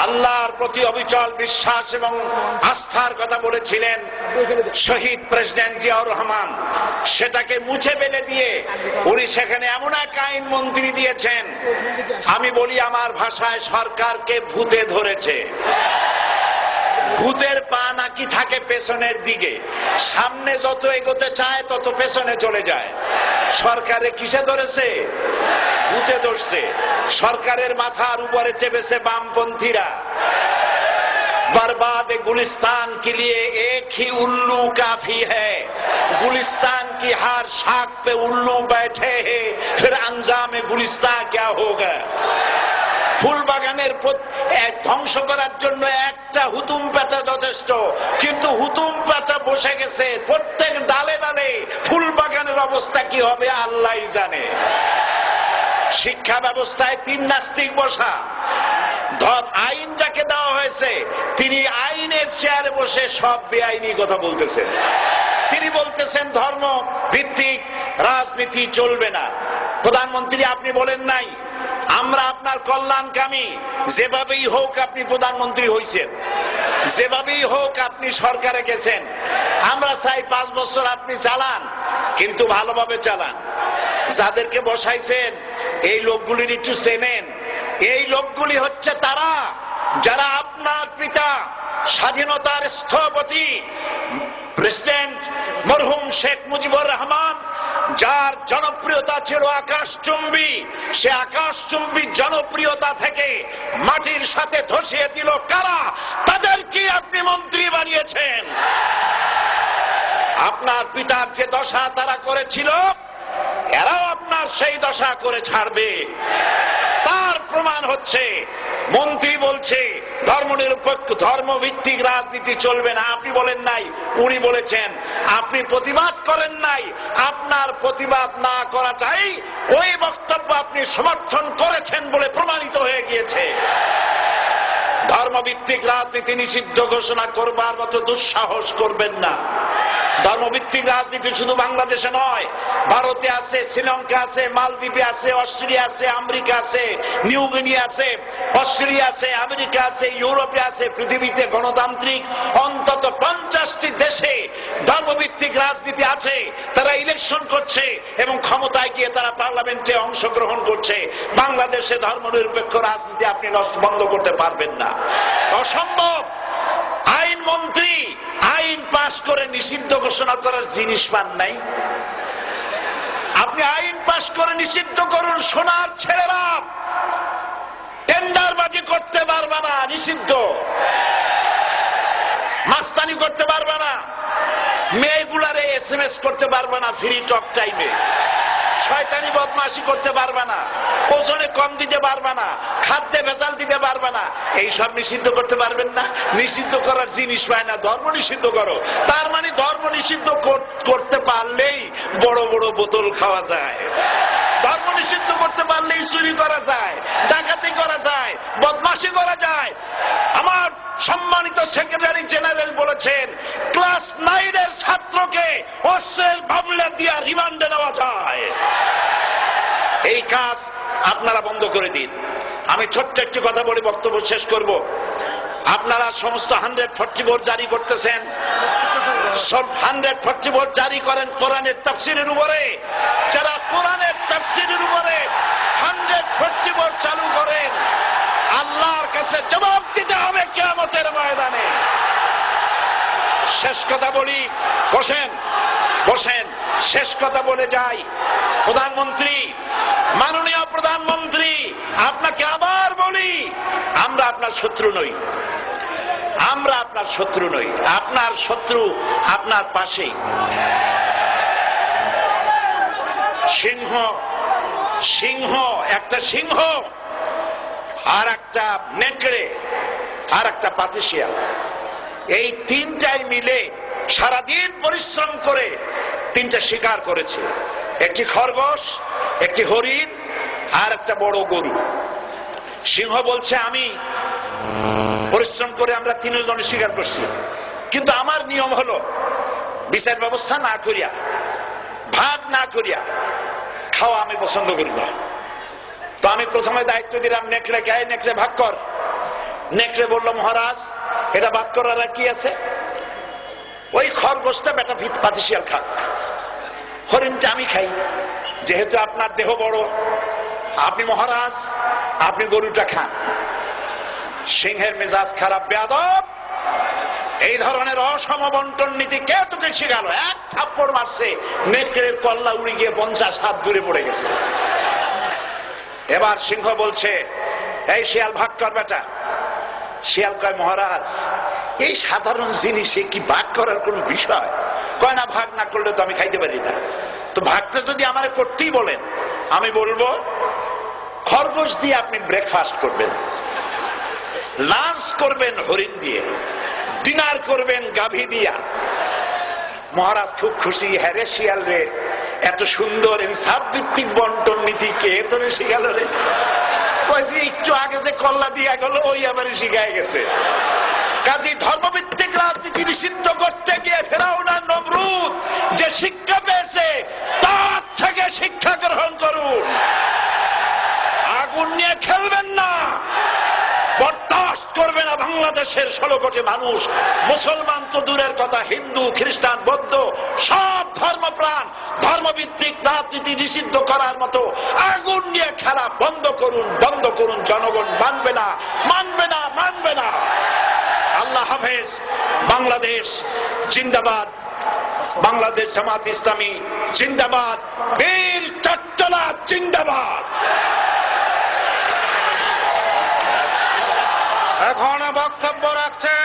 আল্লাহর প্রতি অবিচল বিশ্বাস এবং আস্থার কথা বলেছিলেন শহীদ প্রেসিডেন্ট জিয়াউর রহমান, সেটাকে মুছে ফেলে দিয়ে উনি সেখানে এমন এক আইন মন্ত্রী দিয়েছেন, আমি বলি আমার ভাষায় সরকারকে ভূতে ধরেছে। ভূতের পা নাকি থাকে পেছনের দিকে, সামনে যত এগোতে চায় তত পেছনে চলে যায়। সরকারে কিসে ধরেছে? ভূতে ধরছে। সরকারের মাথার উপরে চেপেছে বামপন্থীরা। बर्बाद गुलिस्तान के लिए एक ही उल्लू काफी है, गुलिस्तान की हर शाख पे उल्लू बैठे हैं, फिर अंजाम गुलिस्तान क्या होगा। ফুল বাগানের ধ্বংস করার জন্য একটা হুতুম পেঁচা যথেষ্ট, কিন্তু হুতুম পেঁচা বসে গেছে প্রত্যেক ডালে ডালে। ফুল বাগানের অবস্থা কি হবে আল্লাহই জানে। শিক্ষা ব্যবস্থায় তিন নাস্তিক বসা। আইন যাকে দেওয়া হয়েছে তিনি আইনের চেয়ারে বসে সব বেআইনি কথা বলতেছেন। তিনি বলতেছেন ধর্ম ভিত্তিক রাজনীতি চলবে না। প্রধানমন্ত্রী আপনি বলেন নাই আমরা আপনার কল্যাণকামী, যেভাবেই হোক আপনি প্রধানমন্ত্রী হয়েছেন, যেভাবেই হোক আপনি সরকারে গেছেন, আমরা চাই 5 বছর আপনি চালান, কিন্তু ভালোভাবে চালান। যাদেরকে বসাইছেন এই লোকগুলির একটু চেনেন। এই লোকগুলি হচ্ছে তারা যারা আপনার পিতা স্বাধীনতার স্থপতি প্রেসিডেন্ট মরহুম শেখ মুজিবুর রহমান, যার জনপ্রিয়তা ছিল আকাশচুম্বী, সে আকাশচুম্বী জনপ্রিয়তা থেকে মাটির সাথে ধসিয়ে দিল কারা? তাদেরকে আপনি মন্ত্রী বানিয়েছেন। আপনার পিতার যে দশা তারা করেছিল, এরাও আপনার সেই দশা করে ছাড়বে। তার প্রমাণ হচ্ছে মন্ত্রী বলছে ধর্মনিরপেক্ষ ধর্মভিত্তিক রাজনীতি চলবে না। আপনি বলেন নাই, উনি বলেছেন। আপনি প্রতিবাদ করেন নাই। আপনার প্রতিবাদ না করাটাই ওই বক্তব্য আপনি সমর্থন করেছেন বলে প্রমাণিত হয়ে গিয়েছে। ধর্মভিত্তিক রাজনীতি নিষিদ্ধ ঘোষণা করবার মতো দুঃসাহস করবেন না। ধর্মভিত্তিক রাজনীতি শুধু বাংলাদেশে নয়, ভারতে আছে, শ্রীলঙ্কা আছে, মালদ্বীপে আছে, অস্ট্রেলিয়া আছে, আমেরিকা আছে, নিউ গিনি আছে, অস্ট্রেলিয়া আছে, আমেরিকা আছে, ইউরোপে আছে। পৃথিবীতে গণতান্ত্রিক অন্তত 50টি দেশে ধর্মভিত্তিক রাজনীতি আছে। তারা ইলেকশন করছে এবং ক্ষমতায় গিয়ে তারা পার্লামেন্টে অংশগ্রহণ করছে। বাংলাদেশে ধর্মনিরপেক্ষ রাজনীতি আপনি বন্ধ করতে পারবেন না, অসম্ভব। আইন মন্ত্রী আইন পাশ করে নিষিদ্ধ ঘোষণা করার জিনিস পান নাই। আপনি আইন পাশ করে নিষিদ্ধ করুন, সোনার ছেলেরা টেন্ডারবাজি করতে পারবে না, নিষিদ্ধ। মাস্তানি করতে পারবে না, মেয়েগুলারে SMS করতে পারবে না ফ্রি টক টাইমে, শয়তানি বদমাশি করতে পারবে না, ওজনে কম দিতে পারবে না, খাদ্যে ভেজাল দিতে পারবে না। এইসব নিষিদ্ধ করতে পারবেন না। নিষিদ্ধ করার জিনিস পায় না, ধর্ম নিষিদ্ধ করো। তার মানে ধর্ম নিষিদ্ধ করতে পারলেই বড় বড় বোতল খাওয়া যায়। ধর্ম নিষিদ্ধ করতে পারলেই চুরি করা যায়, ডাকাতি করা যায়, বদমাশি করা যায়। আমার সম্মানিত সেক্রেটারি জেনারেল বলেছেন ক্লাস 9 এর ছাত্রকে অস্ত্রের মামলা দিয়ে রিমান্ডে নেওয়া যায়। এই কাজ আপনারা বন্ধ করে দিন। আমি ছোট্ট একটি কথা বলে বক্তব্য শেষ করব। আপনারা সমস্ত 144 জারি করতেছেন। সব 144 জারি করেন কোরআনের তাফসীরের উপরে। যারা কোরআনের তাফসীরের উপরে 144 চালু করেন, আল্লাহর কাছে জবাব দিতে হবে কিয়ামতের ময়দানে। শেষ কথা বলি, বসেন বসেন, শেষ কথা বলে যাই। প্রধানমন্ত্রী, মাননীয় প্রধানমন্ত্রী, আপনাকে আবার বলি, আমরা আপনার শত্রু নই। আমরা আপনার শত্রু নই। আপনার শত্রু আপনার পাশেই। সিংহ, সিংহ, একটা সিংহ আর একটা নেকড়ে আর একটা পাতিশিয়াল, এই তিনটাই মিলে সারাদিন পরিশ্রম করে তিনটা শিকার করেছে। একটি খরগোশ, একটি হরিণ আর একটা বড় গরু। সিংহ বলছে আমি পরিশ্রম করে আমরা তিনজনে শিকার করছি, কিন্তু আমার নিয়ম হলো বিচার ব্যবস্থা না করিয়া, ভাগ না করিয়া খাওয়া আমি পছন্দ করি না। তো আমি প্রথমে দায়িত্ব দিলাম নেকড়েকে, নেকড়ে ভাগ কর। নেকড়ে বলল, মহারাজ এটা বাদ করার আর কি আছে, ওই খরগোশটা বেটা পাতিশিয়াল খাক, হরিণটা আমি খাই, যেহেতু আপনার দেহ বড়, আপনি মহারাজ, আপনি গরুটা খান। সিংহের মেজাজ খারাপ, বেয়াদব, এই ধরনের অসম বন্টন নীতি কে তোকে শিখালো? এক থাপ্পড় মারছে, নেকড়ের কল্লা উড়ে গিয়ে 50 হাত দূরে পড়ে গেছে। এবার সিংহ বলছে, এই শিয়াল ভাগ কর বেটা। শিয়াল কয়, মহারাজ এই সাধারণ জিনিসে কি ভাগ করার কোন বিষয়? কয় না, ভাগ না করলে তো আমি খাইতে পারি না। তো ভাগটা যদি আমার করতেই বলেন, আমি বলবো খরগোশ দিয়ে আপনি ব্রেকফাস্ট করবেন, লাঞ্চ করবেন হরিণ দিয়ে, ডিনার করবেন গাভী দিয়া। মহারাজ খুব খুশি, হ্যাঁ রে শিয়াল রে, এত সুন্দর ইনসাফ ভিত্তিক বন্টন নীতি কে তোরে শিখাল রে? একটু আগে যে কল্লা দিয়া গেল ওই আবার শিখায় গেছে। কাজী ধর্মভিত্তিক রাজনীতি নিষিদ্ধ করতে গিয়ে ফেরাউন আর নমরুদ যে শিক্ষা পেয়েছে তার থেকে শিক্ষা গ্রহণ করুন। আগুন নিয়ে খেলবেন না, বরদাস্ত করবে না বাংলাদেশের 16 কোটি মানুষ। মুসলমান তো দূরের কথা, হিন্দু, খ্রিস্টান, বৌদ্ধ সব ধর্মপ্রাণ ধর্মভিত্তিক রাজনীতি নিষিদ্ধ করার মতো আগুন নিয়ে খেলা বন্ধ করুন, বন্ধ করুন। জনগণ মানবে না, মানবে না, মানবে না। আল্লাহ হাফেজ। বাংলাদেশ জিন্দাবাদ, বাংলাদেশ জামাত ইসলামী জিন্দাবাদ, বীর চট্টলা জিন্দাবাদ। এখন বক্তব্য রাখছেন